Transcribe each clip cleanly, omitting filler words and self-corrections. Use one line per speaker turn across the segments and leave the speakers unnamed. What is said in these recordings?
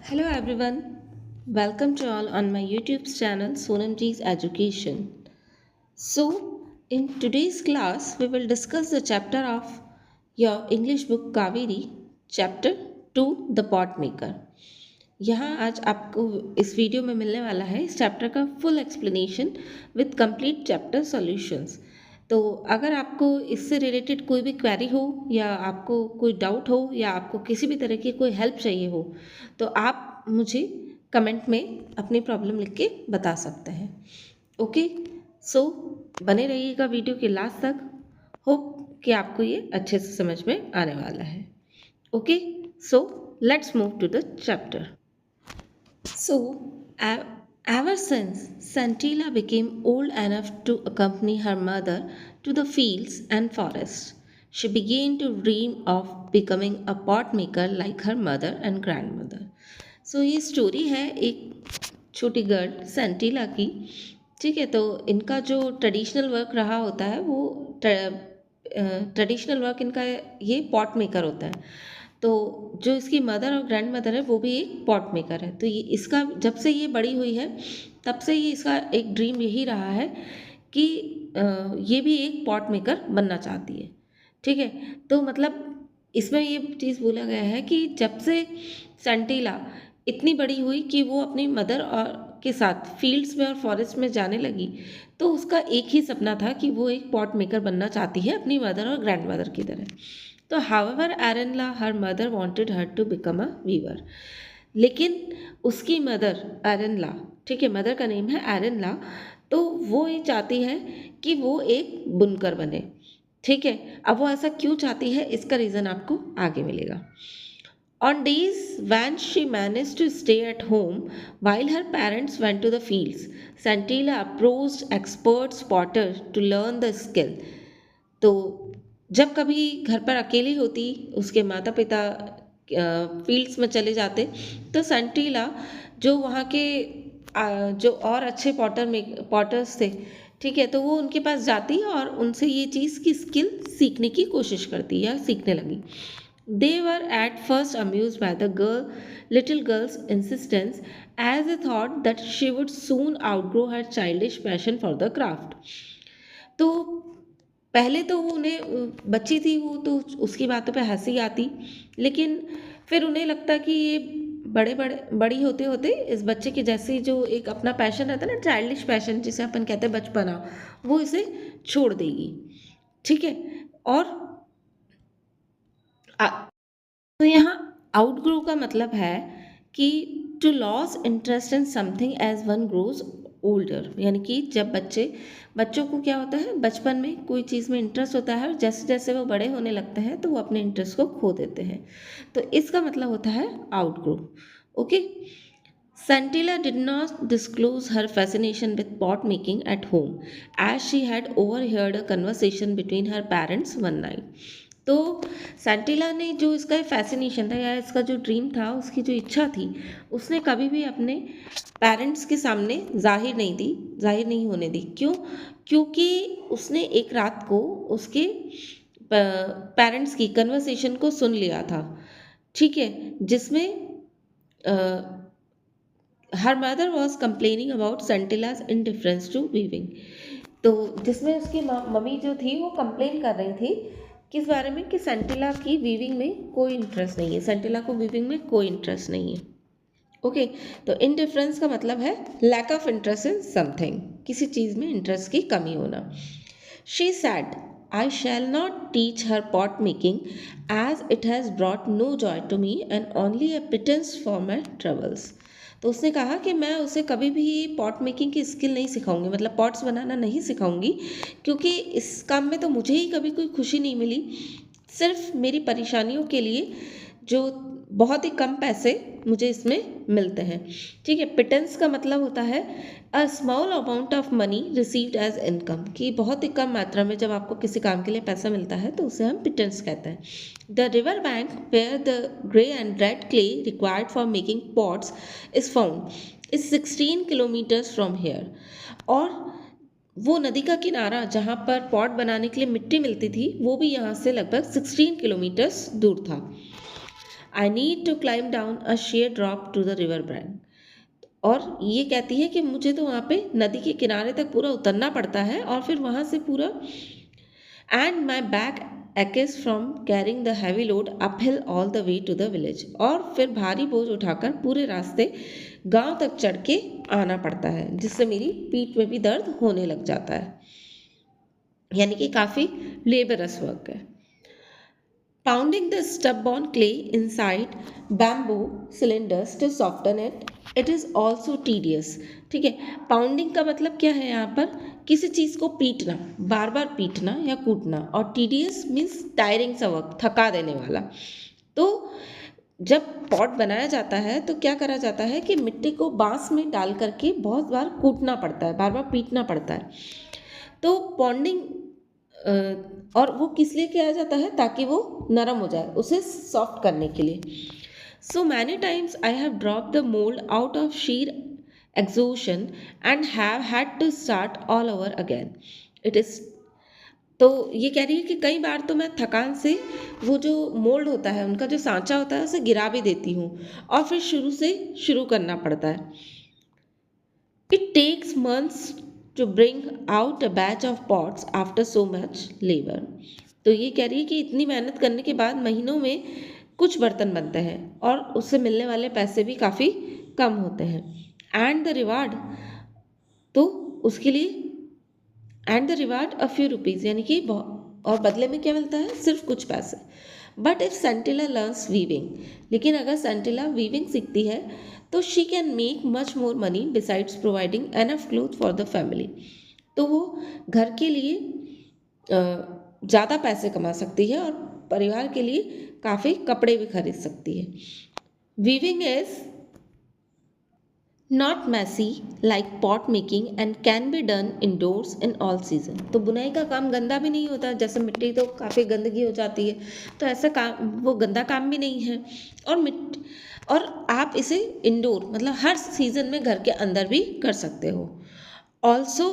Hello everyone, welcome to all on my YouTube channel Sonamji's Education. In today's class, we will discuss the chapter of your English book Kaveri, chapter 2 The Pot Maker. यहाँ आज आपको इस video में मिलने वाला है इस chapter का full explanation with complete chapter solutions. तो अगर आपको इससे रिलेटेड कोई भी क्वेरी हो या आपको कोई डाउट हो या आपको किसी भी तरह की कोई हेल्प चाहिए हो तो आप मुझे कमेंट में अपनी प्रॉब्लम लिख के बता सकते हैं। ओके, सो बने रहिएगा वीडियो के लास्ट तक। होप कि आपको ये अच्छे से समझ में आने वाला है। Okay, so let's move to the chapter. So, ever since Santilla became old enough to accompany her mother to the fields and forests, she began to dream of becoming a pot maker like her mother and grandmother. So, ये story है एक छोटी girl सेंटिला की। ठीक है, तो इनका जो ट्रेडिशनल वर्क रहा होता है वो ट्रेडिशनल वर्क इनका ये पॉट मेकर होता है। तो जो इसकी मदर और ग्रैंड मदर है वो भी एक पॉट मेकर है। तो ये इसका जब से ये बड़ी हुई है तब से ये इसका एक ड्रीम यही रहा है कि ये भी एक पॉट मेकर बनना चाहती है। ठीक है, तो मतलब इसमें ये चीज़ बोला गया है कि जब से सेंटिला इतनी बड़ी हुई कि वो अपनी मदर और के साथ फील्ड्स में और फॉरेस्ट में जाने लगी तो उसका एक ही सपना था कि वो एक पॉट मेकर बनना चाहती है अपनी मदर और ग्रैंड मदर की तरह। तो however Erenla her mother wanted her to become a weaver, लेकिन उसकी मदर एरनला, ठीक है, मदर का नेम है एरनला, तो वो ये चाहती है कि वो एक बुनकर बने। ठीक है, अब वो ऐसा क्यों चाहती है इसका रीज़न आपको आगे मिलेगा। On days when she managed to stay at home while her parents went to the fields, Santilla approached expert spotters to learn the skill. तो जब कभी घर पर अकेली होती, उसके माता पिता फील्ड्स में चले जाते, तो सेंटिला जो वहाँ के जो और अच्छे पॉटर्स थे, ठीक है, तो वो उनके पास जाती और उनसे ये चीज़ की स्किल सीखने की कोशिश करती या सीखने लगी। They were at first amused by the little girl's insistence, as they thought that she would soon outgrow her childish passion for the craft. तो पहले तो उन्हें बच्ची थी वो तो उसकी बातों पे हंसी आती, लेकिन फिर उन्हें लगता कि ये बड़ी होते होते इस बच्चे के जैसे जो एक अपना पैशन रहता है ना, चाइल्डिश पैशन जिसे अपन कहते हैं बचपना, वो इसे छोड़ देगी। ठीक है, और तो यहाँ आउटग्रो का मतलब है कि to lose interest in something as one grows older, यानी कि जब बच्चों को क्या होता है, बचपन में कोई चीज़ में इंटरेस्ट होता है और जैसे जैसे वो बड़े होने लगते हैं तो वो अपने इंटरेस्ट को खो देते हैं। तो इसका मतलब होता है outgrow. Okay, Santilla did not disclose her fascination with pot making at home, as she had overheard a conversation between her parents one night. तो सेंटिला ने जो इसका फैसिनेशन था या इसका जो ड्रीम था, उसकी जो इच्छा थी, उसने कभी भी अपने पेरेंट्स के सामने जाहिर नहीं होने दी। क्यों? क्योंकि उसने एक रात को उसके पेरेंट्स की कन्वर्सेशन को सुन लिया था। ठीक है, जिसमें her mother was complaining about Sentila's indifference to weaving. तो जिसमें उसकी मम्मी जो थी वो कंप्लेन कर रही थी किस बारे में, कि सेंटिला की वीविंग में कोई इंटरेस्ट नहीं है, सेंटिला को वीविंग में कोई इंटरेस्ट नहीं है। ओके, तो इनडिफरेंस का मतलब है lack of interest in something, किसी चीज़ में इंटरेस्ट की कमी होना। She said I shall not teach her pot making as it has brought no joy to me and only a pittance for my troubles. तो उसने कहा कि मैं उसे कभी भी पॉट मेकिंग की स्किल नहीं सिखाऊंगी, मतलब पॉट्स बनाना नहीं सिखाऊंगी, क्योंकि इस काम में तो मुझे ही कभी कोई खुशी नहीं मिली, सिर्फ मेरी परेशानियों के लिए जो बहुत ही कम पैसे मुझे इसमें मिलते हैं। ठीक है, पिटेंस का मतलब होता है a small amount of money received as income, कि बहुत ही कम मात्रा में जब आपको किसी काम के लिए पैसा मिलता है तो उसे हम पिटेंस कहते हैं। The river bank where the grey and red clay required for making pots is found is 16 kilometres from here. और वो नदी का किनारा जहाँ पर पॉट बनाने के लिए मिट्टी मिलती थी वो भी यहाँ से लगभग 16 किलोमीटर्स दूर था। I need to climb down a sheer drop to the river bank. और ये कहती है कि मुझे तो वहाँ पे नदी के किनारे तक पूरा उतरना पड़ता है और फिर वहाँ से पूरा and my back aches from carrying the heavy load uphill all the way to the village. और फिर भारी बोझ उठाकर पूरे रास्ते गांव तक चढ़ के आना पड़ता है, जिससे मेरी पीठ में भी दर्द होने लग जाता है। यानी कि काफ़ी लेबरस वर्क है। Pounding the stub-born clay inside bamboo cylinders to soften it, it is also tedious। ठीक है, पाउंडिंग का मतलब क्या है यहाँ पर? किसी चीज़ को पीटना, बार बार पीटना या कूटना। और टीडियस मीन्स टायरिंग सा वर्क, थका देने वाला। तो जब पॉट बनाया जाता है तो क्या करा जाता है कि मिट्टी को बांस में डाल करके बहुत बार कूटना पड़ता है, बार बार पीटना पड़ता है। तो पॉन्डिंग और वो किस लिए किया जाता है? ताकि वो नरम हो जाए, उसे सॉफ्ट करने के लिए। So many times I have drop the mould out of sheer exhaustion and have had to start all over again. It is तो ये कह रही है कि कई बार तो मैं थकान से वो जो मोल्ड होता है, उनका जो सांचा होता है, उसे गिरा भी देती हूँ और फिर शुरू से शुरू करना पड़ता है। It takes months to bring out a batch of pots after so much labour. तो ये कह रही है कि इतनी मेहनत करने के बाद महीनों में कुछ बर्तन बनते हैं और उससे मिलने वाले पैसे भी काफ़ी कम होते हैं। एंड द रिवार्ड, तो उसके लिए and the reward a few rupees, यानी कि और बदले में क्या मिलता है? सिर्फ कुछ पैसे। बट इफ सेंटिला लर्न्स वीविंग, लेकिन अगर सेंटिला वीविंग सीखती है तो she can make much more money besides providing enough cloth for the family. तो वो घर के लिए ज़्यादा पैसे कमा सकती है और परिवार के लिए काफ़ी कपड़े भी खरीद सकती है। Weaving is not messy like pot making and can be done indoors in all season. तो बुनाई का काम गंदा भी नहीं होता, जैसे मिट्टी तो काफ़ी गंदगी हो जाती है, तो ऐसा काम वो गंदा काम भी नहीं है। और आप इसे इंडोर मतलब हर सीजन में घर के अंदर भी कर सकते हो। Also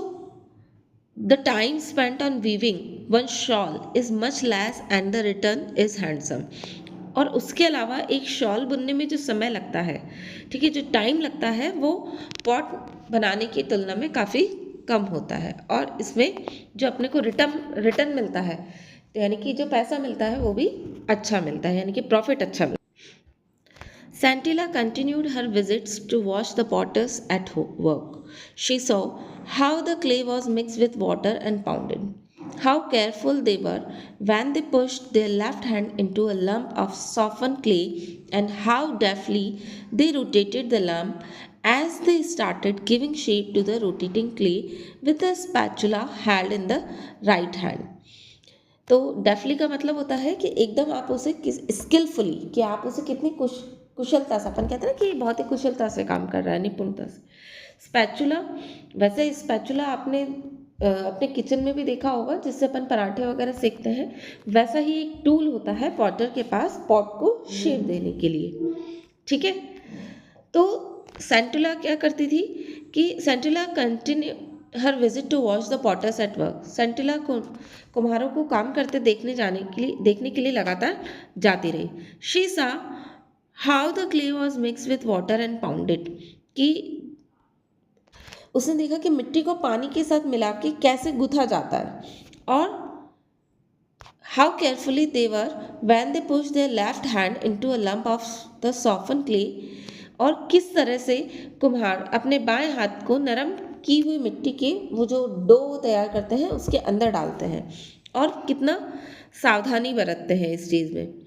the time spent on weaving one shawl is much less and the return is handsome. और उसके अलावा एक शॉल बुनने में जो समय लगता है, ठीक है, जो टाइम लगता है, वो पॉट बनाने की तुलना में काफ़ी कम होता है। और इसमें जो अपने को रिटर्न मिलता है, तो यानी कि जो पैसा मिलता है वो भी अच्छा मिलता है, यानी कि प्रॉफिट अच्छा मिलता है। Santilla continued her visits to watch the potters at work. She saw how the clay was mixed with water and pounded, how careful they were when they pushed their left hand into a lump of softened clay, and how deftly they rotated the lump as they started giving shape to the rotating clay with a spatula held in the right hand। तो डेफली का मतलब होता है कि एकदम आप उसे skilfully, कि आप उसे कितनी कुशलता से, अपन कहते हैं ना कि बहुत ही कुशलता से काम कर रहा है, निपुणता से। स्पैचुला, वैसे स्पैचुला आपने अपने किचन में भी देखा होगा, जिससे अपन पराठे वगैरह सेकते हैं। वैसा ही एक टूल होता है पॉटर के पास पॉट को शेप देने के लिए, ठीक है। तो सेंटुला क्या करती थी कि Sentila continue her visit to watch the potters at work. Sentila को कुम्हारों को काम करते देखने के लिए लगातार जाती रही। शी सा how the clay was mix with water and pounded, कि उसने देखा कि मिट्टी को पानी के साथ मिला के कैसे गूथा जाता है, और how carefully they were when they push their left hand into a lump of the soften clay, और किस तरह से कुम्हार अपने बाएं हाथ को नरम की हुई मिट्टी के वो जो डो तैयार करते हैं उसके अंदर डालते हैं, और कितना सावधानी बरतते हैं इस चीज़ में।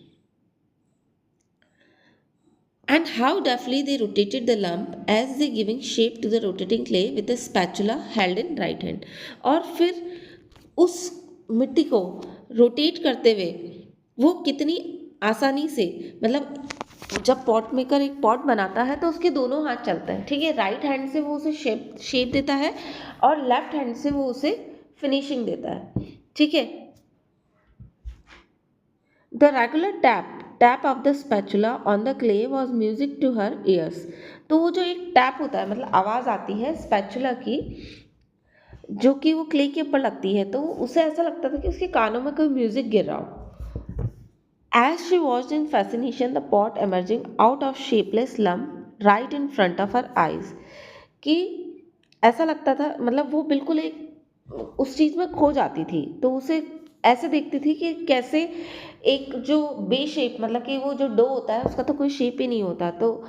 And how deftly they rotated the lump as they giving shape to the rotating clay with a spatula held in right hand। और फिर उस मिट्टी को रोटेट करते हुए वो कितनी आसानी से, मतलब जब पॉट मेकर एक पॉट बनाता है तो उसके दोनों हाथ चलते हैं, ठीक है। राइट हैंड से वो उसे शेप देता है और लेफ्ट हैंड से वो उसे फिनिशिंग देता है, ठीक है। The regular tap of the spatula on the clay was music to her ears। तो वो जो एक टैप होता है, मतलब आवाज़ आती है स्पैचुला की, जो कि वो क्ले के ऊपर लगती है, तो उसे ऐसा लगता था कि उसके कानों में कोई म्यूजिक गिर रहा हो। As she watched in fascination the pot emerging out of shapeless lump right in front of her eyes, कि ऐसा लगता था, मतलब वो बिल्कुल एक उस चीज़ में खो जाती थी, तो उसे ऐसे देखती थी कि कैसे एक जो बे शेप, मतलब कि वो जो डो होता है उसका तो कोई शेप ही नहीं होता, तो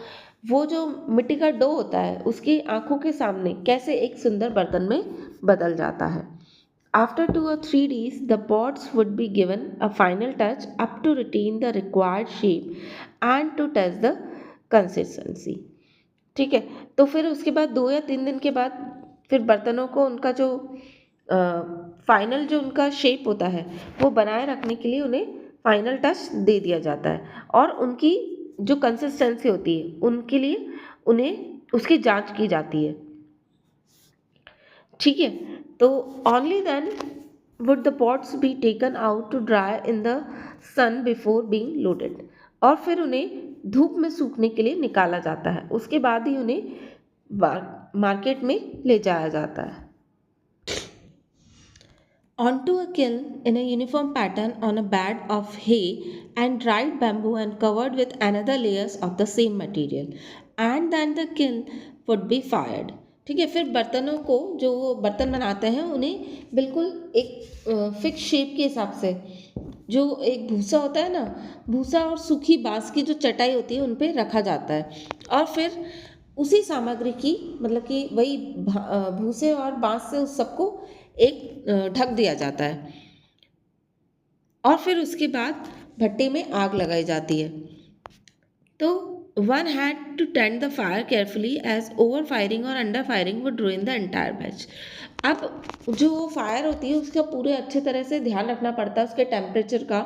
वो जो मिट्टी का डो होता है उसकी आंखों के सामने कैसे एक सुंदर बर्तन में बदल जाता है. After 2 or 3 days, the pots would be given a final touch up to retain the required shape and to test the consistency. ठीक है, तो फिर उसके बाद 2 या 3 दिन के बाद फिर बर्तनों को उनका जो फाइनल जो उनका शेप होता है वो बनाए रखने के लिए उन्हें फाइनल टच दे दिया जाता है, और उनकी जो कंसिस्टेंसी होती है उनके लिए उन्हें उसकी जांच की जाती है. ठीक है, तो only then would the pots be taken out to dry in the sun before being loaded, और फिर उन्हें धूप में सूखने के लिए निकाला जाता है, उसके बाद ही उन्हें मार्केट में ले जाया जाता है. Onto a kiln in a uniform pattern on a bed of hay and dried bamboo and covered with another layers of the same material, and then the kiln would be fired. ठीक है, फिर बर्तनों को, जो वो बर्तन बनाते हैं उन्हें बिल्कुल एक फिक्स शेप के हिसाब से, जो एक भूसा होता है ना, भूसा और सूखी बांस की जो चटाई होती है उन पे रखा जाता है, और फिर उसी सामग्री की, मतलब कि वही भूसे और बांस से उस सबको एक ढक दिया जाता है, और फिर उसके बाद भट्टे में आग लगाई जाती है. तो one had to tend the fire carefully as over firing और under firing would ruin the entire batch. अब जो फायर होती है उसका पूरे अच्छे तरह से ध्यान रखना पड़ता है उसके टेम्परेचर का,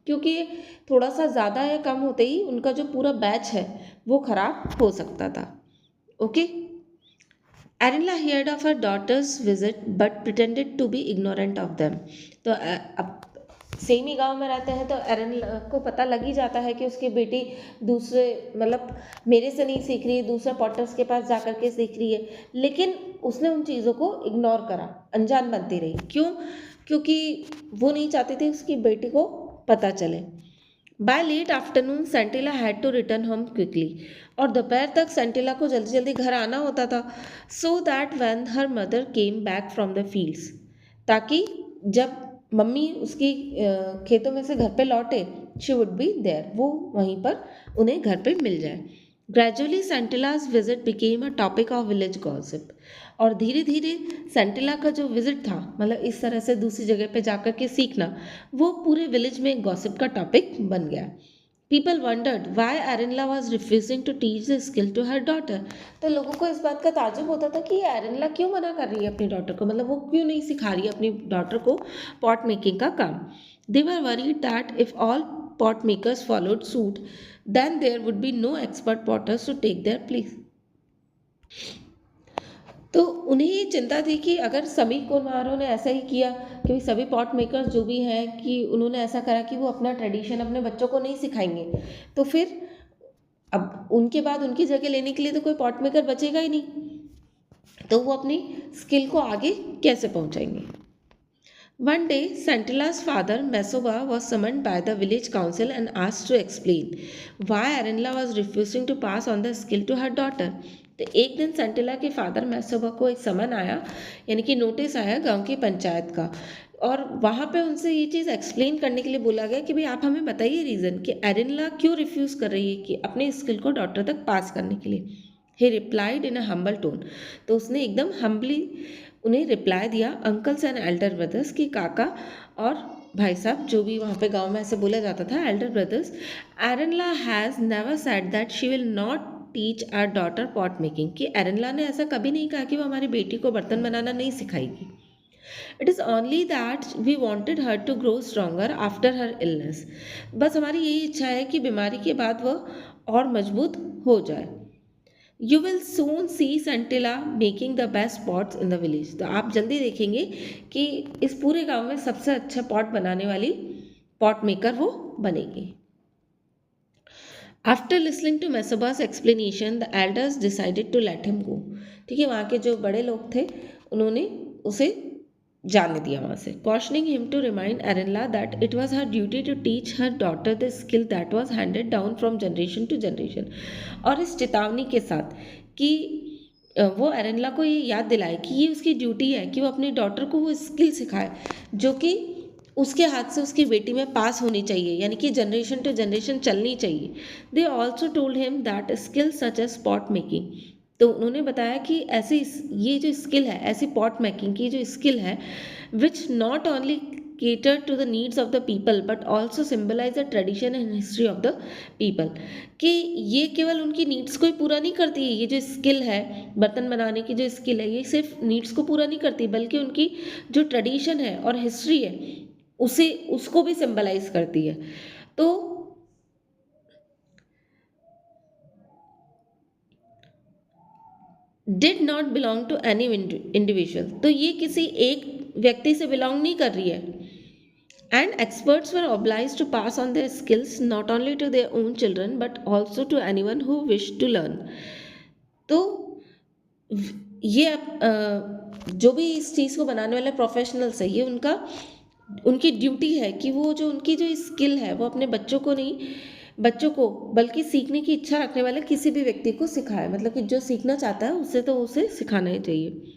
क्योंकि थोड़ा सा ज़्यादा या कम होते ही उनका जो पूरा बैच है वो ख़राब हो सकता था. Okay. एरिनला heard of her daughter's visit but pretended to be ignorant of them. तो अब सेम ही गांव में रहते हैं तो एरिनला को पता लग ही जाता है कि उसकी बेटी दूसरे, मतलब मेरे से नहीं सीख रही है, दूसरे पॉटर्स के पास जा कर के सीख रही है, लेकिन उसने उन चीज़ों को इग्नोर करा, अनजान बनती रही. क्यों? क्योंकि वो नहीं चाहती थी उसकी बेटी को पता चले. By late afternoon Sentila had to return home quickly, और दोपहर तक सेंटिला को जल्दी जल्दी घर आना होता था, so that when her mother came back from the fields, ताकि जब मम्मी उसकी खेतों में से घर पे लौटे, शी वुड बी देयर, वो वहीं पर उन्हें घर पे मिल जाए. Gradually Sentila's visit became a topic of village gossip, और धीरे धीरे सेंटिला का जो विजिट था, मतलब इस तरह से दूसरी जगह पे जाकर के सीखना, वो पूरे विलेज में गॉसिप का टॉपिक बन गया. People wondered why Erenla was refusing to teach the skill to her daughter. तो लोगों को इस बात का ताजुब होता था कि एरिनला क्यों मना कर रही है अपनी डॉटर को, मतलब वो क्यों नहीं सिखा रही है अपनी डॉटर को पॉट मेकिंग का काम. They were worried that if all pot makers followed suit then there would be no expert potters to take their place. तो उन्हें ये चिंता थी कि अगर सभी कुम्हारों ने ऐसा ही किया कि सभी पॉट मेकर्स जो भी हैं कि उन्होंने ऐसा करा कि वो अपना ट्रेडिशन अपने बच्चों को नहीं सिखाएंगे, तो फिर अब उनके बाद उनकी जगह लेने के लिए तो कोई पॉट मेकर बचेगा ही नहीं, तो वो अपनी स्किल को आगे कैसे पहुंचाएंगे. One day, Santila's father, Mesoba, was summoned by the village council and asked to explain why Arinla was refusing to pass on the skill to her daughter. तो एक दिन सेंटिला के फादर मैसोबा को एक समन आया, यानी कि नोटिस आया गांव की पंचायत का, और वहाँ पे उनसे ये चीज़ एक्सप्लेन करने के लिए बोला गया कि भाई आप हमें बताइए रीज़न कि एरिनला क्यों रिफ्यूज़ कर रही है कि अपने स्किल को डॉक्टर तक पास करने के लिए. ही replied in a humble tone. तो उसने एकदम हम्बली उन्हें रिप्लाई दिया, अंकल्स एंड एल्डर ब्रदर्स, की काका और भाई साहब, जो भी वहाँ पे गांव में ऐसे बोला जाता था, elder brothers, Erenla has never said that she will not teach our daughter pot making, कि एरिनला ने ऐसा कभी नहीं कहा कि वो हमारी बेटी को बर्तन बनाना नहीं सिखाएगी. It is only that we wanted her to grow stronger after her illness. बस हमारी यही इच्छा है कि बीमारी के बाद वह और मजबूत हो जाए. You will soon see Sentila making the best pots in the village. तो आप जल्दी देखेंगे कि इस पूरे गांव में सबसे अच्छा पॉट बनाने वाली पॉट मेकर वो बनेगी. After listening to Mesoba's explanation the elders decided to let him go. ठीक है, वहाँ के जो बड़े लोग थे उन्होंने उसे जाने दिया वहाँ से, cautioning him to remind Arenla that it was her duty to teach her daughter the skill that was handed down from generation to generation। और इस चेतावनी के साथ कि वो एरेनला को ये याद दिलाए कि ये उसकी ड्यूटी है कि वो अपनी डॉटर को वो स्किल सिखाए जो कि उसके हाथ से उसकी बेटी में पास होनी चाहिए, यानी कि जनरेशन टू जनरेशन चलनी चाहिए। They also told him that skill such as pot making. तो उन्होंने बताया कि ऐसी ये जो स्किल है, ऐसी पॉट मेकिंग की जो स्किल है, which not only cater to the needs of the people but also symbolize the tradition and history of the people। कि ये केवल उनकी नीड्स को ही पूरा नहीं करती है, ये जो स्किल है बर्तन बनाने की जो स्किल है, ये सिर्फ नीड्स को पूरा नहीं करती बल्कि उनकी जो ट्रेडिशन है और हिस्ट्री है उसे उसको भी सिंबलाइज करती है। तो did not belong to any individual, तो ये किसी एक व्यक्ति से बिलोंग नहीं कर रही है। And experts were oblige to pass on their skills not only to their own children but also to anyone who wish to learn. तो ये जो भी इस चीज़ को बनाने वाले प्रोफेशनल्स है, ये उनकी ड्यूटी है कि वो जो उनकी जो स्किल है वो अपने बच्चों को बल्कि सीखने की इच्छा रखने वाले किसी भी व्यक्ति को सिखाए, मतलब कि जो सीखना चाहता है उसे तो उसे सिखाना ही चाहिए।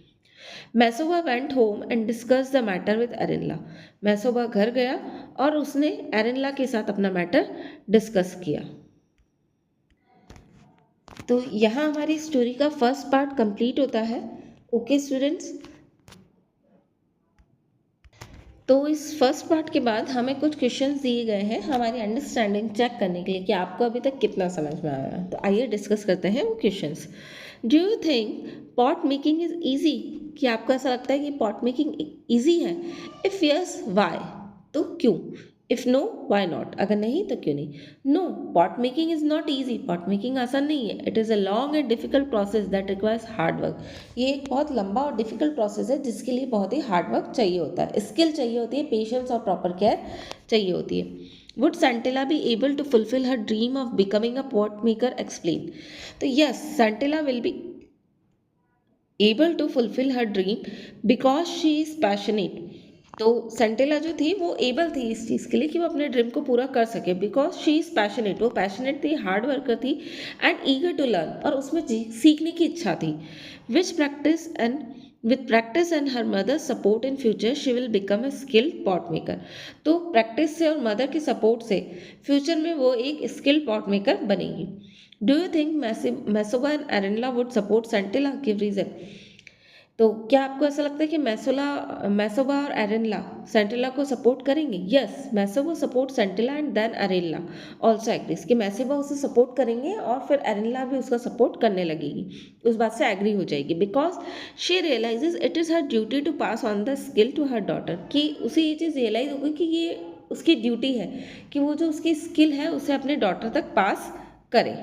Mesoba went home and discuss the matter with Erenla. Mesoba घर गया और उसने एरेनला के साथ अपना मैटर डिस्कस किया। तो यहाँ हमारी स्टोरी का फर्स्ट पार्ट कंप्लीट होता है। ओके स्टूडेंट्स, तो इस फर्स्ट पार्ट के बाद हमें कुछ क्वेश्चंस दिए गए हैं हमारी अंडरस्टैंडिंग चेक करने के लिए कि आपको अभी तक कितना समझ में आया है। तो आइए डिस्कस करते हैं वो questions. Do you think pot making is easy? कि आपको ऐसा लगता है कि पॉट मेकिंग ईजी है? इफ़ यस वाई, तो क्यों? इफ़ नो वाई नॉट, अगर नहीं तो क्यों नहीं? No, pot making is not easy, pot making आसान नहीं है। It is a long and difficult process that requires hard work. ये एक बहुत लंबा और डिफिकल्ट प्रोसेस है जिसके लिए बहुत ही हार्ड वर्क चाहिए होता है, स्किल चाहिए होती है, पेशेंस और प्रॉपर केयर चाहिए होती है। Would Santilla be able to fulfill her dream of becoming a pot maker? Explain। तो yes, Santilla will be able to fulfill her dream because she is passionate। तो Centella जो थी वो able थी इस चीज़ के लिए कि वो अपने ड्रीम को पूरा कर सके, बिकॉज शी इज़ पैशनेट। वो पैशनेट थी, हार्ड वर्कर थी एंड ईगर टू लर्न, और उसमें सीखने की इच्छा थी। With practice and her mother support in future she will become a skilled pot maker. तो प्रैक्टिस से और मदर के सपोर्ट से फ्यूचर में वो एक स्किल्ड पॉट मेकर बनेगी। Do you think Mesoba and Erenla would support Sentila? Give reason. तो क्या आपको ऐसा लगता है कि मैसोबा और एरेनला सेंटेला को सपोर्ट करेंगे? Yes, Mesoba support Sentila and then Erenla also agrees, कि मैसोबा उसे सपोर्ट करेंगे और फिर एरेनला भी उसका सपोर्ट करने लगेगी, उस बात से एग्री हो जाएगी। Because she realises it is her duty to pass on the skill to her daughter, कि उसे ये चीज़ रियलाइज होगी कि ये उसकी ड्यूटी है कि वो जो उसकी स्किल है उसे अपने डॉटर तक पास करे।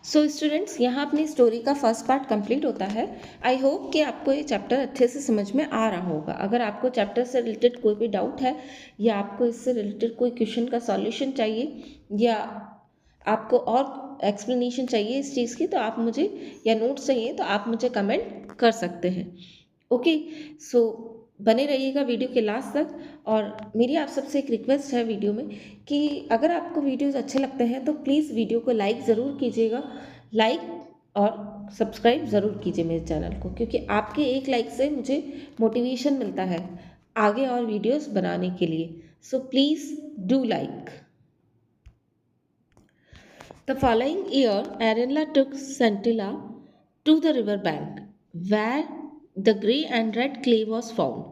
सो स्टूडेंट्स, यहाँ अपनी स्टोरी का फर्स्ट पार्ट कंप्लीट होता है। आई होप कि आपको ये चैप्टर अच्छे से समझ में आ रहा होगा। अगर आपको चैप्टर से रिलेटेड कोई भी डाउट है या आपको इससे रिलेटेड कोई क्वेश्चन का सॉल्यूशन चाहिए या आपको और एक्सप्लेनेशन चाहिए इस चीज़ की, तो आप मुझे, या नोट्स चाहिए तो आप मुझे कमेंट कर सकते हैं। ओके, सो बने रहिएगा वीडियो के लास्ट तक। और मेरी आप सबसे एक रिक्वेस्ट है वीडियो में कि अगर आपको वीडियोस अच्छे लगते हैं तो प्लीज़ वीडियो को लाइक ज़रूर कीजिएगा, लाइक और सब्सक्राइब ज़रूर कीजिए मेरे चैनल को, क्योंकि आपके एक लाइक से मुझे मोटिवेशन मिलता है आगे और वीडियोस बनाने के लिए। So please do like. The following year, Arenla took Scintilla to the river bank, where the grey and red clay was found।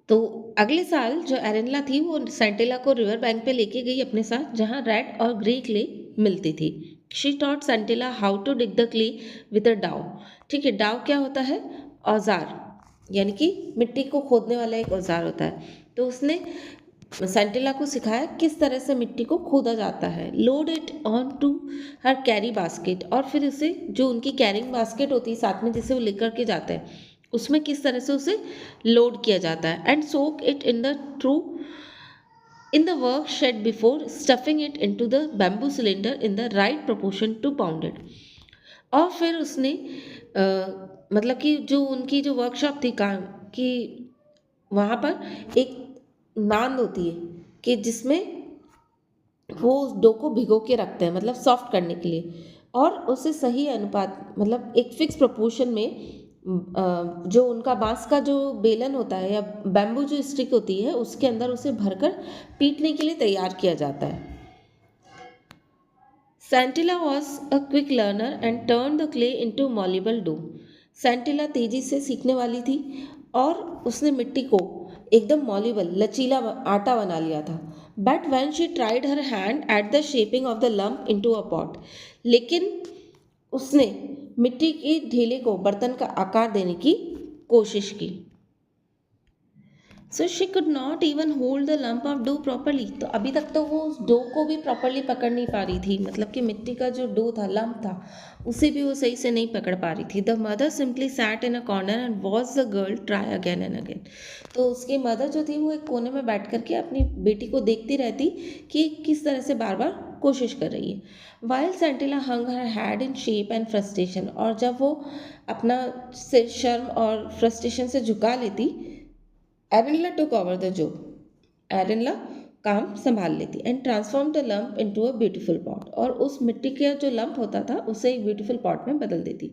तो अगले साल जो एरेनला थी वो सेंटेला को रिवर बैंक पे लेके गई अपने साथ, जहाँ रेड और ग्रे क्ले मिलती थी। She taught Sentila how to dig the clay with a dao. ठीक है, डाव क्या होता है? औजार, यानी कि मिट्टी को खोदने वाला एक औजार होता है। तो उसने सेंटेला को सिखाया किस तरह से मिट्टी को खोदा जाता है। Load it on to her carry basket, और फिर उसे जो उनकी कैरिंग बास्केट होती है साथ में जिसे वो लेकर के जाते हैं, उसमें किस तरह से उसे लोड किया जाता है। And soak it in the work shed before stuffing it into the bamboo cylinder in the right proportion to pounded. और फिर उसने मतलब कि जो उनकी जो वर्कशॉप थी काम की, वहाँ पर एक नांद होती है कि जिसमें वो उस डो को भिगो के रखते हैं, मतलब सॉफ्ट करने के लिए, और उसे सही अनुपात, मतलब एक फिक्स प्रोपोर्शन में जो उनका बांस का जो बेलन होता है या बैम्बू जो स्टिक होती है उसके अंदर उसे भरकर पीटने के लिए तैयार किया जाता है। Santilla was a quick learner and turned the clay into malleable dough. Santilla तेजी से सीखने वाली थी और उसने मिट्टी को एकदम मॉल्युबल लचीला आटा बना लिया था। But when she tried her hand at the shaping of the lump into a pot, लेकिन उसने मिट्टी के ढेले को बर्तन का आकार देने की कोशिश की। So she could not even hold the lump of dough properly. तो अभी तक तो वो उस डो को भी प्रॉपरली पकड़ नहीं पा रही थी, मतलब कि मिट्टी का जो डो था, लंप था, उसे भी वो सही से नहीं पकड़ पा रही थी। The mother simply sat in a corner and watch the girl try again and again. तो उसकी मदर जो थी वो एक कोने में बैठ करके अपनी बेटी को देखती रहती कि किस तरह से बार बार कोशिश कर रही है। While Sentila hung her head in shame and frustration, और जब वो अपना सिर शर्म और फ्रस्ट्रेशन से झुका लेती, एरिनला टुक ओवर द जॉब। एरिनला काम संभाल लेती and transform the lump into a beautiful pot, और उस मिट्टी का जो लंप होता था उसे एक ब्यूटीफुल पॉट में बदल देती।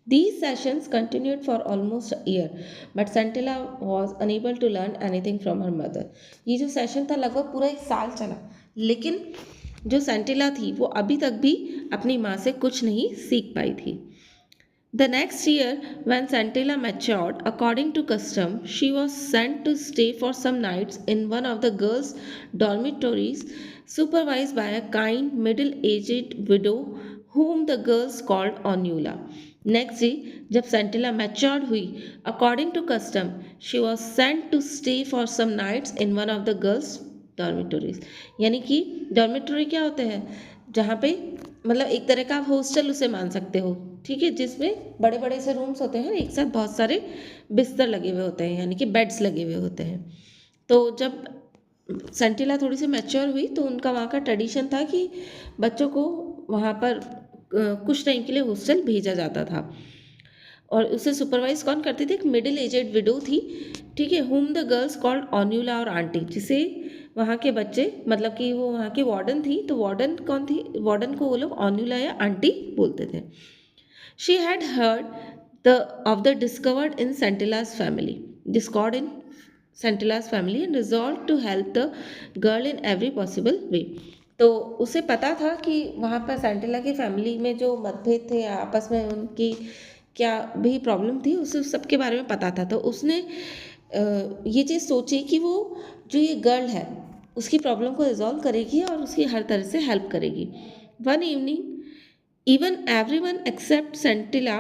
These sessions continued for almost a year, but Santilla was unable to learn anything from her mother. ये जो सेशन था लगभग पूरा एक साल चला, लेकिन जो सेंटिला थी वो अभी तक भी अपनी माँ से कुछ नहीं सीख पाई थी। The next year, when Santilla matured, according to custom, she was sent to stay for some nights in one of the girls' dormitories, supervised by a kind, middle aged widow whom the girls called Onula. Next day, जब Santilla matured हुई, according to custom, she was sent to stay for some nights in one of the girls' dormitories. यानी कि dormitory क्या होते हैं, जहाँ पे मतलब एक तरह का आप हॉस्टल उसे मान सकते हो, ठीक है, जिसमें बड़े बड़े से रूम्स होते हैं, एक साथ बहुत सारे बिस्तर लगे हुए होते हैं, यानी कि बेड्स लगे हुए होते हैं। तो जब सेंटिला थोड़ी सी मैच्योर हुई तो उनका वहाँ का ट्रेडिशन था कि बच्चों को वहाँ पर कुछ टाइम के लिए हॉस्टल भेजा जाता था, और उसे सुपरवाइज कौन करती थी, एक मिडिल एजेड विडो थी, ठीक है, हुम द गर्ल्स कॉल्ड ऑन्यूला और आंटी, जिसे वहाँ के बच्चे, मतलब कि वो वहाँ की वार्डन थी, तो वार्डन कौन थी, वार्डन को वो लोग ऑन्यूला या आंटी बोलते थे। She had heard of the discovered in Santilla's family, discord in Santilla's family and resolved to help the girl in every possible way. तो उसे पता था कि वहाँ पर सेंटिला की फैमिली में जो मतभेद थे या आपस में उनकी क्या भी प्रॉब्लम थी, उसे सब के बारे में पता था। तो उसने ये चीज़ सोची कि वो जो ये गर्ल है उसकी प्रॉब्लम को रिजॉल्व करेगी और उसकी हर तरह से हेल्प करेगी। One evening even everyone except Sentila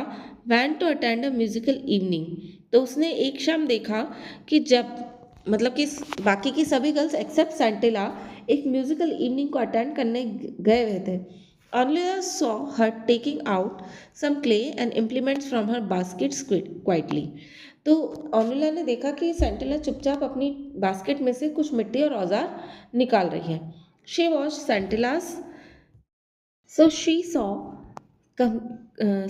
went to attend a musical evening. तो उसने एक शाम देखा कि जब, मतलब कि बाकी की सभी गर्ल्स एक्सेप्ट सेंटिला एक म्यूजिकल इवनिंग को अटेंड करने गए हुए थे। Only saw her taking out some clay and implements from her basket quietly. तो ऑनुला ने देखा कि सेंटिला चुपचाप अपनी बास्केट में से कुछ मिट्टी और औजार निकाल रही है। She watch Sentila's, so she saw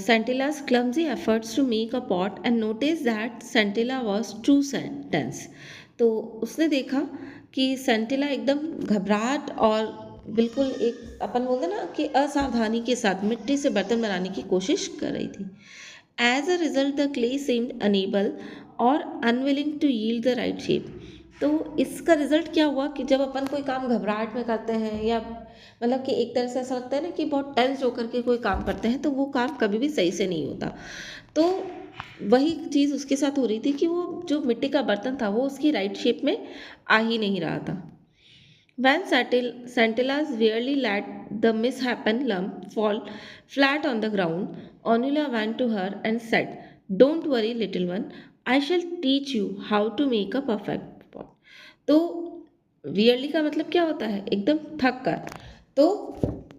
Santilla's clumsy efforts to make a pot and noticed that Santilla was too tense. तो उसने देखा कि सेंटिला एकदम घबराहट और बिल्कुल एक अपन बोलते ना कि असावधानी के साथ मिट्टी से बर्तन बनाने की कोशिश कर रही थी। As a result the clay seemed unable और unwilling to yield the right shape. तो इसका रिजल्ट क्या हुआ कि जब अपन कोई काम घबराहट में करते हैं या मतलब कि एक तरह से ऐसा लगता है ना कि बहुत टेंस होकर के कोई काम करते हैं, तो वो काम कभी भी सही से नहीं होता। तो वही चीज़ उसके साथ हो रही थी कि वो जो मिट्टी का बर्तन था वो उसकी राइट शेप में आ ही नहीं रहा था। When Santilla's wearily let the misshapen lump fall flat on the ground, Onula went to her and said, "Don't worry, little one. I shall teach you how to make a perfect pot." तो wearily का मतलब क्या होता है, एकदम थक कर। तो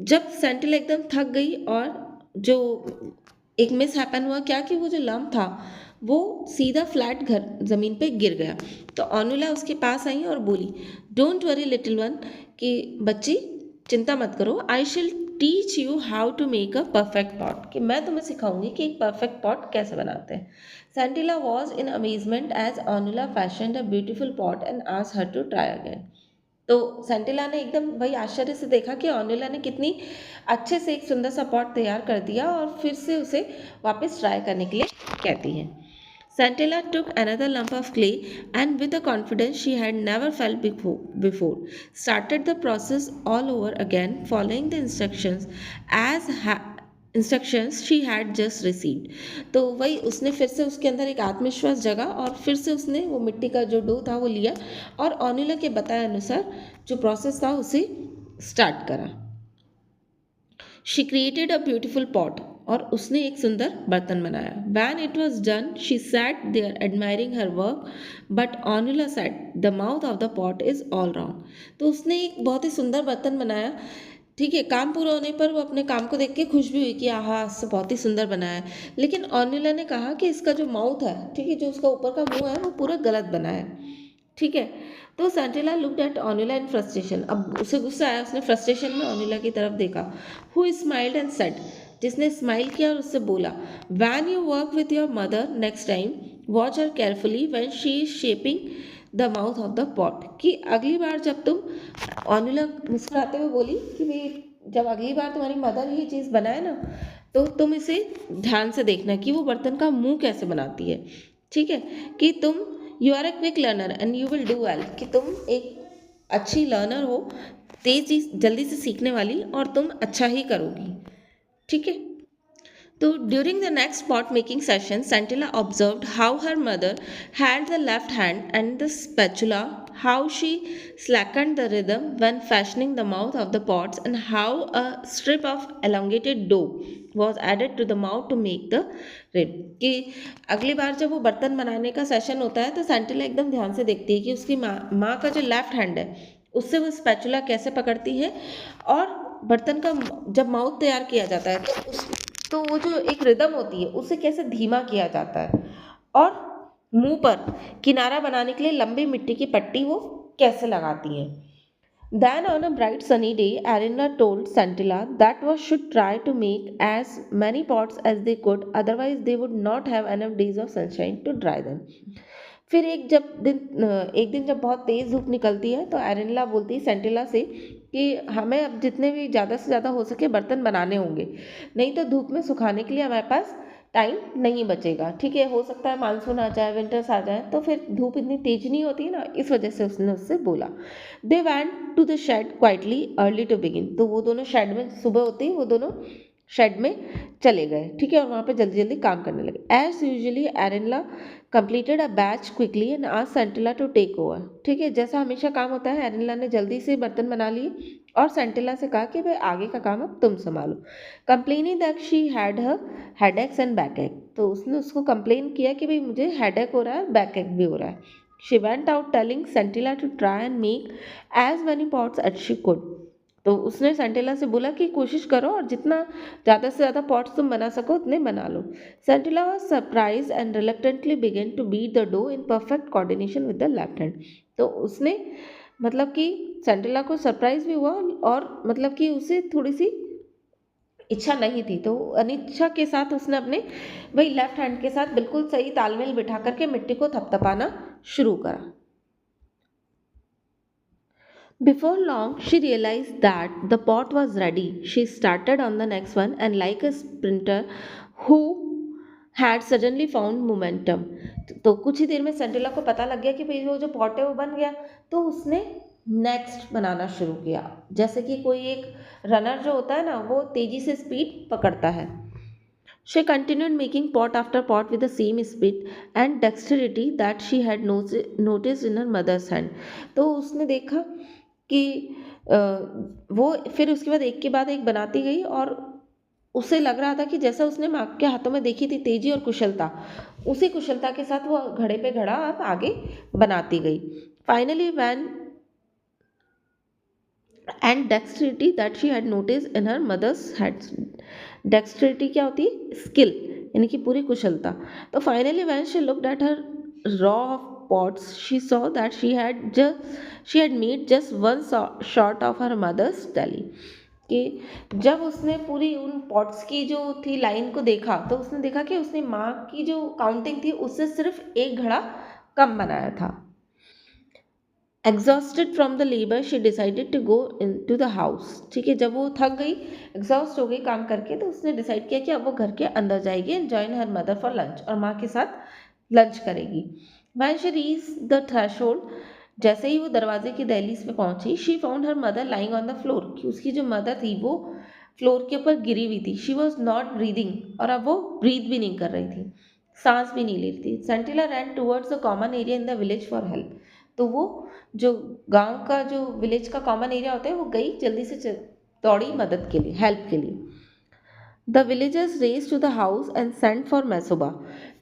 जब सेंटिला एकदम थक गई और जो एक मिस हैपन हुआ क्या कि वो जो लम्प था वो सीधा फ्लैट घर ज़मीन पे गिर गया। तो ऑनुला उसके पास आई और बोली, डोंट वरी लिटिल वन, कि बच्ची चिंता मत करो, I shall teach you how to make a perfect pot, कि मैं तुम्हें सिखाऊंगी कि एक परफेक्ट पॉट कैसे बनाते हैं। Sentila was in amazement as Onula fashion a beautiful pot and asked her to try again. तो सेंटिला ने एकदम वही आश्चर्य से देखा कि ऑनुला ने कितनी अच्छे से एक सुंदर सा पॉट तैयार कर दिया और फिर से उसे वापस ट्राई करने के लिए कहती है। Santilla took another lump of clay and, with a confidence she had never felt before, started the process all over again, following the as instructions she had just received. तो वही उसने फिर से उसके अंदर एक आत्मविश्वास जगा और फिर से उसने वो मिट्टी का जो डो था वो लिया और ऑनिला के बताए अनुसार जो प्रोसेस था उसे स्टार्ट करा। She created a beautiful pot, और उसने एक सुंदर बर्तन बनाया। When it was done she sat there admiring her work, but Onula said the mouth of the pot is all wrong. तो उसने एक बहुत ही सुंदर बर्तन बनाया, ठीक है, काम पूरा होने पर वो अपने काम को देख के खुश भी हुई कि आहा बहुत ही सुंदर बनाया है। लेकिन ऑनुला ने कहा कि इसका जो माउथ है, ठीक है, जो उसका ऊपर का मुंह है वो पूरा गलत बना है, ठीक है। तो सेंटिला लुक्ड एट ऑनिला इन फ्रस्ट्रेशन, अब उसे गुस्सा आया, उसने फ्रस्ट्रेशन में ऑनिला की तरफ देखा। हु स्माइल्ड एंड सेड, जिसने स्माइल किया और उससे बोला, when you work with your mother next time watch her carefully when she is shaping the mouth of the pot, कि अगली बार जब तुम, ऑनिला मुस्कुराते हुए बोली कि भाई जब अगली बार तुम्हारी मदर ये चीज़ बनाए ना तो तुम इसे ध्यान से देखना कि वो बर्तन का मुंह कैसे बनाती है, ठीक है, कि तुम you are a quick learner and you will do well, कि तुम एक अच्छी लर्नर हो, तेजी जल्दी से सीखने वाली, और तुम अच्छा ही करोगी, ठीक है। तो during the next pot making session Sentila observed how her mother had the left hand and the spatula, how she slackened the rhythm when fashioning the mouth of the pots, and how a strip of elongated dough was added to the mouth to make the rib, कि अगली बार जब वो बर्तन बनाने का session होता है तो सेंटिला एकदम ध्यान से देखती है कि उसकी माँ का जो लेफ्ट हैंड है उससे वो स्पैचुला कैसे पकड़ती है, और बर्तन का जब माउथ तैयार किया जाता है तो वो जो एक रिदम होती है उसे कैसे धीमा किया जाता है, और मुंह पर किनारा बनाने के लिए लंबी मिट्टी की पट्टी वो कैसे लगाती हैं। Then on a bright sunny day, Arina told Santilla that was should try to make as many pots as they could, otherwise they would not have enough days of sunshine to dry them. फिर एक दिन जब बहुत तेज़ धूप निकलती है तो एरिनला बोलती है सेंटिला से कि हमें अब जितने भी ज़्यादा से ज़्यादा हो सके बर्तन बनाने होंगे, नहीं तो धूप में सुखाने के लिए हमारे पास टाइम नहीं बचेगा, ठीक है, हो सकता है मानसून आ जाए, विंटर्स आ जाए, तो फिर धूप इतनी तेज नहीं होती है ना, इस वजह से उसने उससे बोला। They went to the shed quietly early to begin, तो वो दोनों शेड में सुबह होती है वो दोनों शेड में चले गए, ठीक है, और वहाँ पे जल्दी जल्दी काम करने लगे। As usually Arenla completed a batch quickly and asked Sentila to take over, ठीक है, जैसा हमेशा काम होता है एरिनला ने जल्दी से बर्तन बना लिए और सेंटिला से कहा कि भाई आगे का काम अब तुम संभालो। Complaining that she had her headaches and बैकएक, तो उसने उसको कंप्लेन किया कि भाई मुझे हेडेक हो रहा है, बैकएक भी हो रहा है। She went out telling Sentila to try and make as many pots as she could, तो उसने सेंटिला से बोला कि कोशिश करो और जितना ज़्यादा से ज़्यादा पॉट्स तुम बना सको उतने बना लो। Sentila was surprise and reluctantly began to beat the dough in perfect coordination with the left hand, तो उसने मतलब कि सेंटिला को सरप्राइज भी हुआ और मतलब कि उसे थोड़ी सी इच्छा नहीं थी, तो अनिच्छा के साथ उसने अपने वही लेफ्ट हैंड के साथ बिल्कुल सही तालमेल बिठा करके मिट्टी को थपथपाना शुरू करा। Before long, she realized that the pot was ready. She started on the next one, and like a sprinter who had suddenly found momentum, तो कुछ ही देर में सेंटिला को पता लग गया कि भाई वो जो पॉट है वो बन गया, तो उसने नेक्स्ट बनाना शुरू किया, जैसे कि कोई एक रनर जो होता है ना वो तेजी से स्पीड पकड़ता है। She continued making pot after pot with the same speed and dexterity that she had noticed in her mother's hand. तो उसने देखा कि वो फिर उसके बाद एक के बाद एक बनाती गई और उसे लग रहा था कि जैसा उसने माँ के हाथों में देखी थी तेजी और कुशलता, उसी कुशलता के साथ वो घड़े पे घड़ा अब आगे बनाती गई। Finally when and dexterity that she had notice in her mother's hand, dexterity क्या होती है, स्किल, यानी कि पूरी कुशलता। तो finally when she looked at her raw pots she saw that she had made just one short of her mother's tally, कि जब उसने पूरी उन पॉट्स की जो थी लाइन को देखा, तो उसने देखा कि उसने माँ की जो काउंटिंग थी उससे सिर्फ एक घड़ा कम बनाया था। Exhausted from the labour she decided to go in to the house. ठीक है, जब वो थक गई, एग्जॉस्ट हो गई काम करके, तो उसने डिसाइड किया कि अब वो घर के अंदर जाएगी and join her mother for lunch, और माँ के साथ लंच करेगी। When she reach the threshold, जैसे ही वो दरवाजे की दहलीज पे पहुंची, she found her mother lying on the floor, कि उसकी जो मदर थी वो फ्लोर के ऊपर गिरी हुई थी। शी वॉज नॉट ब्रीदिंग, और अब वो ब्रीथ भी नहीं कर रही थी, सांस भी नहीं ले रही थी। Sentila ran towards the common area in the village for help. तो वो जो गांव का जो विलेज का कॉमन एरिया होता है वो गई जल्दी से दौड़ी मदद के लिए, हेल्प के लिए। The villagers race to the house and sent for Masoba.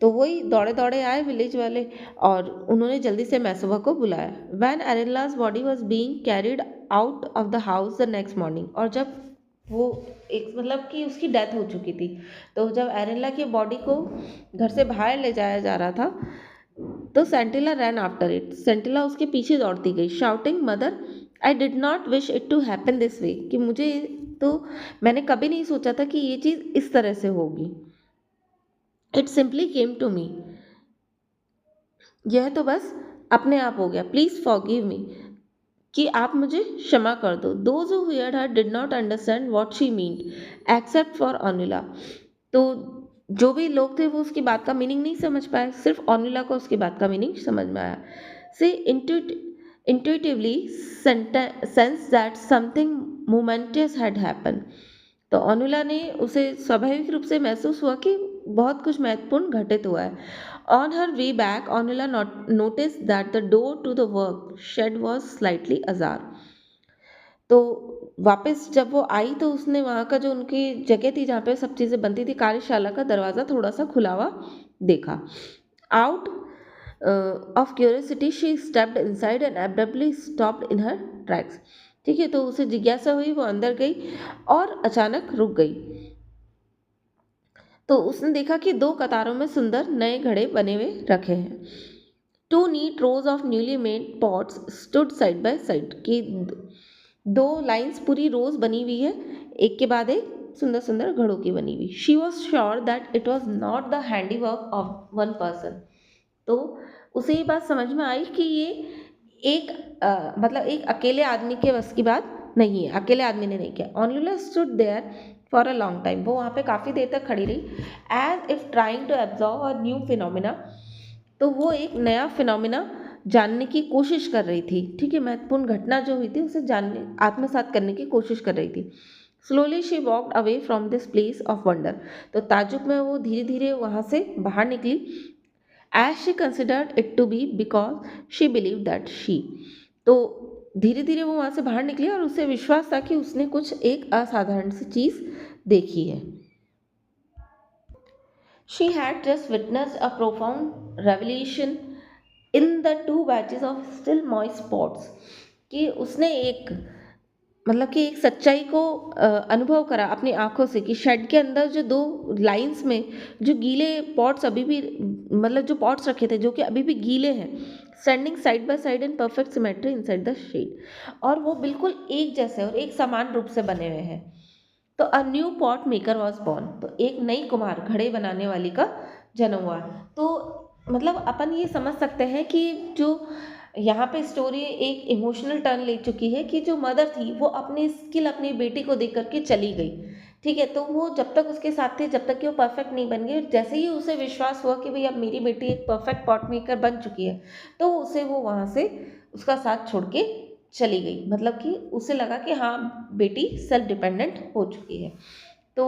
तो वही दौड़े दौड़े आए विलेज वाले, और उन्होंने जल्दी से मैसोबा को बुलाया। When Arenla's body was being carried out of the house the next morning, और जब वो एक मतलब कि उसकी डेथ हो चुकी थी, तो जब एरेला की बॉडी को घर से बाहर ले जाया जा रहा था, तो सेंटिला रैन आफ्टर इट, सेंटिला उसके पीछे दौड़ती गई, shouting mother I did not wish it to happen this way, कि मुझे तो मैंने कभी नहीं सोचा था कि ये चीज़ इस तरह से होगी। It simply came to me, यह तो बस अपने आप हो गया। प्लीज़ फॉरगिव मी, कि आप मुझे क्षमा कर दो। Those who heard her did not understand what she mean except for Anula. तो जो भी लोग थे वो उसकी बात का मीनिंग नहीं समझ पाए, सिर्फ अनुला को उसकी बात का मीनिंग समझ में आया। से intuitively sense that something momentous had happened। तो अनुला ने उसे स्वाभाविक रूप से महसूस हुआ कि बहुत कुछ महत्वपूर्ण घटित हुआ है। On her way back Anula notice that the door to the work shed was slightly ajar. तो वापस जब वो आई, तो उसने वहाँ का जो उनकी जगह थी जहाँ पे सब चीज़ें बनती थी, कार्यशाला का दरवाज़ा थोड़ा सा खुला हुआ देखा। Out of curiosity she stepped inside and abruptly stopped in her tracks. ठीक है, तो उसे जिज्ञासा हुई, वो अंदर गई और अचानक रुक गई। तो उसने देखा कि दो कतारों में सुंदर नए घड़े बने हुए रखे हैं। Two neat rows of newly made pots stood side by side, की दो लाइंस पूरी रोज बनी हुई है, एक के बाद एक सुंदर सुंदर घड़ों की बनी हुई। She was sure that it was not the handy work of one person. तो उसे ये बात समझ में आई कि ये एक मतलब एक अकेले आदमी के बस की बात नहीं है, अकेले आदमी ने नहीं किया। Onula stood there for a long time, वो वहाँ पे काफ़ी देर तक खड़ी रही, as if trying to absorb a new phenomena. तो वो एक नया फिनोमिना जानने की कोशिश कर रही थी। ठीक है, महत्वपूर्ण घटना जो हुई थी उसे जानने, आत्मसात करने की कोशिश कर रही थी। Slowly she walked away from this place of wonder. तो ताजुब में वो धीरे धीरे वहाँ से बाहर निकली। As she considered it to be because she believe that she. तो धीरे धीरे वो वहाँ से बाहर निकली और उसे विश्वास था कि उसने कुछ एक असाधारण सी चीज़ देखी है। She had just witnessed a profound revelation in the two batches of still moist spots, कि उसने एक मतलब कि एक सच्चाई को अनुभव करा अपनी आंखों से, कि शेड के अंदर जो दो लाइंस में जो गीले पॉट्स अभी भी, मतलब जो पॉट्स रखे थे जो कि अभी भी गीले हैं, standing side by side in perfect symmetry inside the shed, और वो बिल्कुल एक जैसे और एक समान रूप से बने हुए हैं। तो a new pot maker was born, तो एक नई कुम्हार, घड़े बनाने वाली का जन्म हुआ। तो मतलब अपन ये समझ सकते हैं कि जो यहाँ पे स्टोरी एक इमोशनल टर्न ले चुकी है, कि जो मदर थी वो अपनी स्किल अपनी बेटी को देख करके चली गई। ठीक है, तो वो जब तक उसके साथ थी, जब तक कि वो परफेक्ट नहीं बन गई, जैसे ही उसे विश्वास हुआ कि भाई अब मेरी बेटी एक परफेक्ट पॉट मेकर बन चुकी है, तो उसे वो वहाँ से उसका साथ छोड़ के चली गई। मतलब कि उसे लगा कि हाँ बेटी सेल्फ डिपेंडेंट हो चुकी है। तो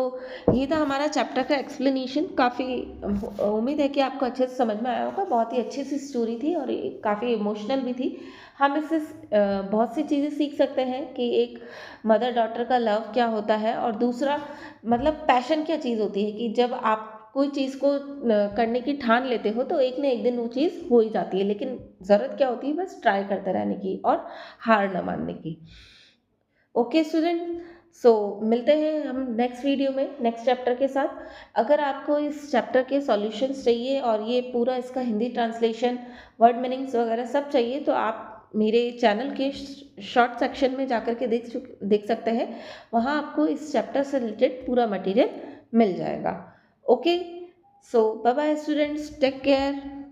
ये था हमारा चैप्टर का एक्सप्लेनेशन। काफ़ी उम्मीद है कि आपको अच्छे से समझ में आया होगा। बहुत ही अच्छी सी स्टोरी थी और काफ़ी इमोशनल भी थी। हम इससे बहुत सी चीज़ें सीख सकते हैं कि एक मदर डॉटर का लव क्या होता है, और दूसरा मतलब पैशन क्या चीज़ होती है, कि जब आप कोई चीज़ को करने की ठान लेते हो तो एक न एक दिन वो चीज़ हो ही जाती है, लेकिन ज़रूरत क्या होती है, बस ट्राई करते रहने की और हार न मानने की। ओके स्टूडेंट, सो मिलते हैं हम नेक्स्ट वीडियो में नेक्स्ट चैप्टर के साथ। अगर आपको इस चैप्टर के सॉल्यूशंस चाहिए और ये पूरा इसका हिंदी ट्रांसलेशन, वर्ड मीनिंग्स वगैरह सब चाहिए, तो आप मेरे चैनल के शॉर्ट सेक्शन में जाकर के देख सकते हैं। वहाँ आपको इस चैप्टर से रिलेटेड पूरा मटेरियल मिल जाएगा। Okay, so bye bye students, take care.